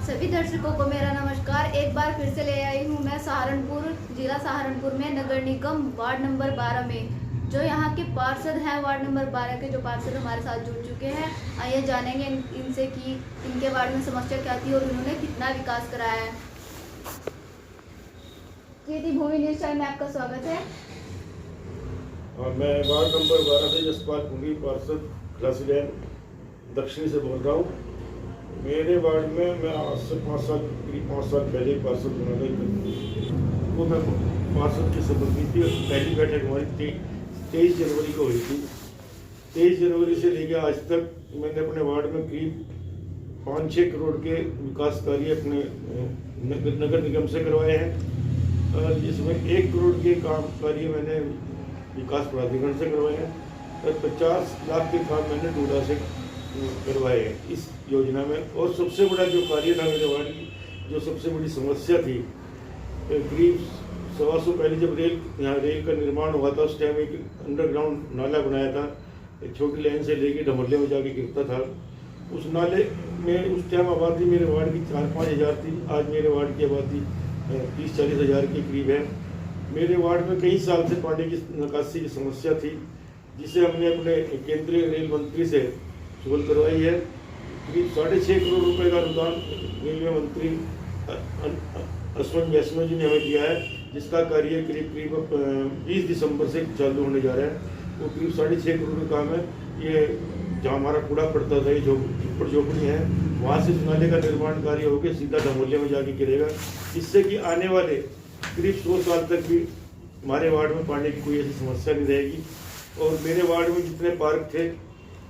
सभी दर्शकों को मेरा नमस्कार। एक बार फिर से ले आई हूँ मैं सहारनपुर, जिला सहारनपुर में नगर निगम वार्ड नंबर 12 में जो यहाँ के पार्षद हैं। वार्ड नंबर 12 के जो पार्षद हमारे साथ जुड़ चुके हैं, आइए जानेंगे इनसे कि इनके वार्ड में समस्या क्या थी और उन्होंने कितना विकास कराया है। कृति भूमि न्यूज चैनल में आपका स्वागत है। मैं वार्ड नंबर 12 से जसपाल पुंगी पार्षद खलासी लैन दक्षिणी से बोल रहा हूँ। मेरे वार्ड में मैं आज से 5 साल पहले पार्षद बना था। वो मैं पार्षद की शपथ ली थी। पहली बैठक हमारी 23 जनवरी को हुई थी। 23 जनवरी से लेकर आज तक मैंने अपने वार्ड में करीब 5-6 करोड़ के विकास कार्य अपने नगर निगम से करवाए हैं, और जिसमें 1 करोड़ के काम कार्य मैंने विकास प्राधिकरण से करवाए हैं और 50 लाख के काम मैंने डूडा से करवाए हैं इस योजना में। और सबसे बड़ा जो कार्य था मेरे वार्ड की, जो सबसे बड़ी समस्या थी, करीब 125 पहले जब यहाँ रेल का निर्माण हुआ था, उस टाइम एक अंडरग्राउंड नाला बनाया था। एक छोटी लाइन से लेके ढमरले में जाके गिरता था। उस नाले में उस टाइम आबादी मेरे वार्ड की 4-5 हज़ार थी। आज मेरे वार्ड की आबादी 30-40 हज़ार के करीब है। मेरे वार्ड में कई साल से पानी की निकासी की समस्या थी, जिसे हमने अपने केंद्रीय रेल मंत्री से सुलह करवाई है। करीब 6.5 करोड़ रुपए का अनुदान रेलवे मंत्री अश्विन वैष्णव जी ने हमें दिया है, जिसका कार्य करीब 20 दिसंबर से चालू होने जा रहा है। वो करीब 6.5 करोड़ का काम है। ये जहाँ हमारा कूड़ा पड़ता था, ये जो झोपड़ी है, वहाँ से नाले का निर्माण कार्य होकर सीधा ढमोलिया में जाके गिरेगा, जिससे कि आने वाले करीब 100 साल तक भी हमारे वार्ड में पानी की कोई ऐसी समस्या नहीं रहेगी। और मेरे वार्ड में जितने पार्क थे,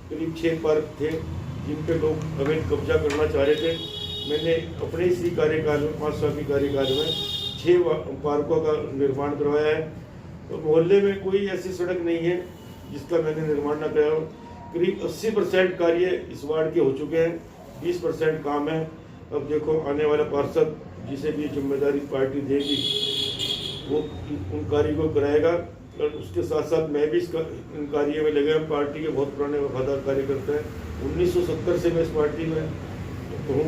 करीब 6 पार्क थे जिन पे लोग अवैध कब्जा करना चाह रहे थे। मैंने अपने इसी कार्यकाल में 5 साल के कार्यकाल में 6 पार्कों का निर्माण करवाया है। तो मोहल्ले में कोई ऐसी सड़क नहीं है जिसका मैंने निर्माण न कराया हो। करीब 80% कार्य इस वार्ड के हो चुके हैं, 20% काम है। अब देखो आने वाला पार्षद जिसे भी जिम्मेदारी पार्टी देगी वो उन कार्य को कराएगा। और उसके साथ साथ मैं भी इन कार्य में लगे। हम पार्टी के बहुत पुराने वफादार कार्यकर्ता हैं। 1970 से मैं इस पार्टी में हूँ।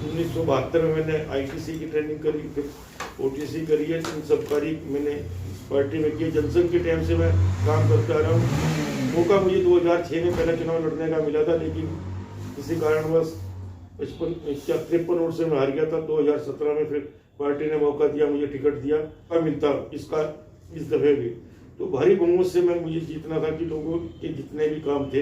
1972 में मैंने ITC की ट्रेनिंग करी, फिर OTC करी है। इन सब कार्य मैंने इस पार्टी में किए। जनसंघ के टाइम से मैं काम करता आ रहा हूँ। मौका मुझे 2006 में पहला चुनाव लड़ने का मिला था, लेकिन किसी कारणवश 53 वोट से मैं हार गया था। 2017 में फिर पार्टी ने मौका दिया, मुझे टिकट दिया मिलता इसका इस दफे भी। तो भारी बहुमत से मैं मुझे जीतना था कि लोगों के जितने भी काम थे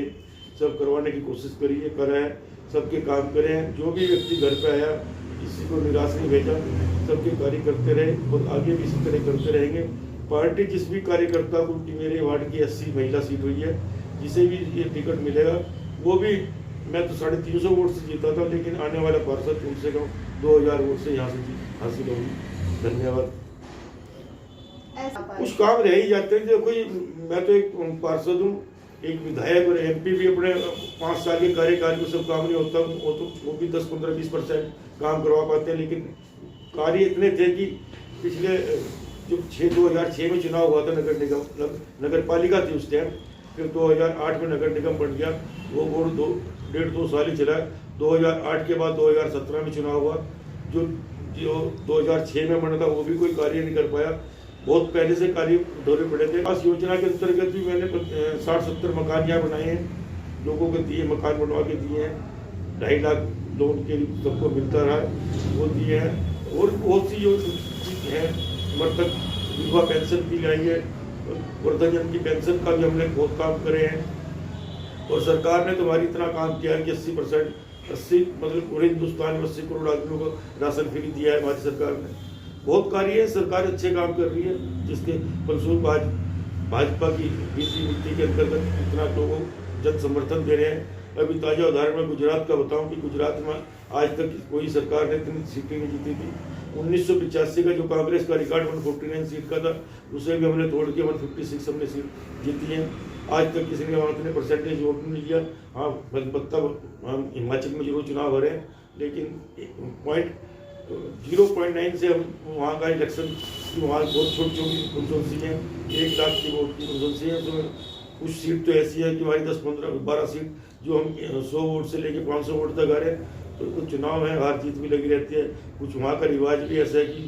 सब करवाने की कोशिश करिए, कराए, सबके काम करें। जो भी व्यक्ति घर पे आया किसी को निराश नहीं भेजा, सबके कार्य करते रहे और आगे भी इसी तरह करते रहेंगे। पार्टी जिस भी कार्यकर्ता को, मेरे वार्ड की 80 महिला सीट हुई है, जिसे भी ये टिकट मिलेगा वो भी, मैं तो 350 वोट से जीता था, लेकिन आने वाला पार्षद कम से कम 2000 वोट से यहाँ से हासिल होगी। धन्यवाद। कुछ काम रह ही जाते हैं। देखो मैं तो एक पार्षद हूँ, एक विधायक और MP भी अपने 5 साल के कार्यकाल में सब काम नहीं होता। वो भी 10, 15, 20% काम करवा पाते हैं। लेकिन कार्य इतने थे कि पिछले जो 2006 में चुनाव हुआ था नगर निगम, नगर पालिका थी उस टाइम, फिर 2008 में नगर निगम बन गया। वो वोट 1.5-2 साल ही चला। 2008 के बाद 2017 में चुनाव हुआ। जो 2006 में बना था वो भी कोई कार्य नहीं कर पाया। बहुत पहले से कार्य दौरे पड़े थे। इस योजना के अंतर्गत भी मैंने 60-70 मकान यहाँ बनाए हैं, लोगों को दिए, मकान बनवा के दिए हैं। 2.5 लाख लोन के सबको मिलता रहा, वो दिए हैं। और बहुत सी जो है, मृतक विधवा पेंशन भी लाई है, वृद्धजन की पेंशन का भी हमने बहुत काम करे हैं। और सरकार ने तुम्हारी इतना काम किया है कि 80% मतलब पूरे हिंदुस्तान में 80 करोड़ आदमियों को राशन फ्री दिया है हमारी सरकार ने। बहुत कार्य है, सरकार अच्छे काम कर रही है, जिसके फलस्वरूप आज भाजपा की बीसी नीति के अंतर्गत इतना लोगों जन समर्थन दे रहे हैं। अभी ताजा उदाहरण में गुजरात का बताऊं कि गुजरात में आज तक कोई सरकार ने इतनी सीटें नहीं जीती थी। 1985 का जो कांग्रेस का रिकॉर्ड 149 सीट का था, उसे भी हमने तोड़ के 156 हमने सीट जीती हैं। आज तक किसी ने वहाँ इतने परसेंटेज वोट नहीं लिया। हाँ, हम हिमाचल में जरूर चुनाव हारे, लेकिन 0.9 से हम वहाँ का इलेक्शन की, वहाँ बहुत छोटी छोटी कंस्टिट्यूंसी है, 1 लाख की वोट की कंस्टिट्यूंसी है। तो कुछ सीट तो ऐसी है कि हमारी 10, 15, 12 सीट जो हम 100 वोट से लेके 500 वोट तक आ रहे हैं। तो कुछ चुनाव है, हार जीत भी लगी रहती है। कुछ वहाँ का रिवाज भी ऐसा है कि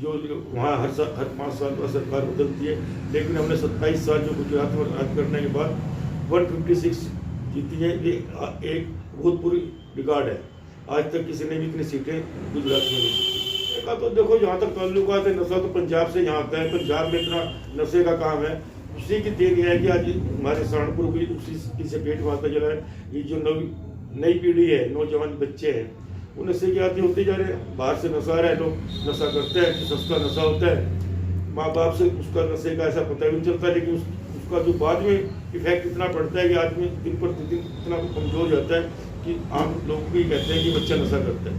जो वहाँ हर 5 साल बाद सरकार बदलती है, लेकिन हमने 27 साल जो गुजरात में राज करने के बाद 156 जीती है। ये एक बहुत बुरी रिकॉर्ड है। आज तक किसी ने भी इतनी सीटें गुजरात में नहीं जीती। का तो देखो, जहाँ तक ताल्लुकात है, नशा तो पंजाब से यहाँ आता है। पंजाब में इतना नशे का काम है, उसी की देन है कि आज हमारे सहारनपुर भी उसी से पेट मारता चला है। ये जो नई पीढ़ी है, नौजवान बच्चे हैं, वो नशे के आदि होते जा रहे हैं। बाहर से नशा आ रहा है, लोग नशा करते हैं, सस्ता नशा होता है। माँ बाप से उसका नशे का ऐसा पता भी नहीं चलता, लेकिन उसका जो बाद में इफेक्ट इतना पड़ता है कि आदमी दिन पर दिन इतना कमजोर जाता है कि आम लोग भी कहते हैं कि बच्चा नशा करता है।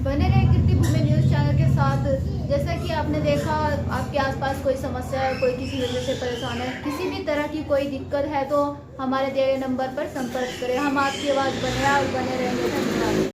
बने रहे कीर्तिभूमि न्यूज़ चैनल के साथ। जैसा कि आपने देखा, आपके आसपास कोई समस्या है, कोई किसी वजह से परेशान है, किसी भी तरह की कोई दिक्कत है, तो हमारे दिए गए नंबर पर संपर्क करें। हम आपकी आवाज़ बने रहेंगे। धन्यवाद।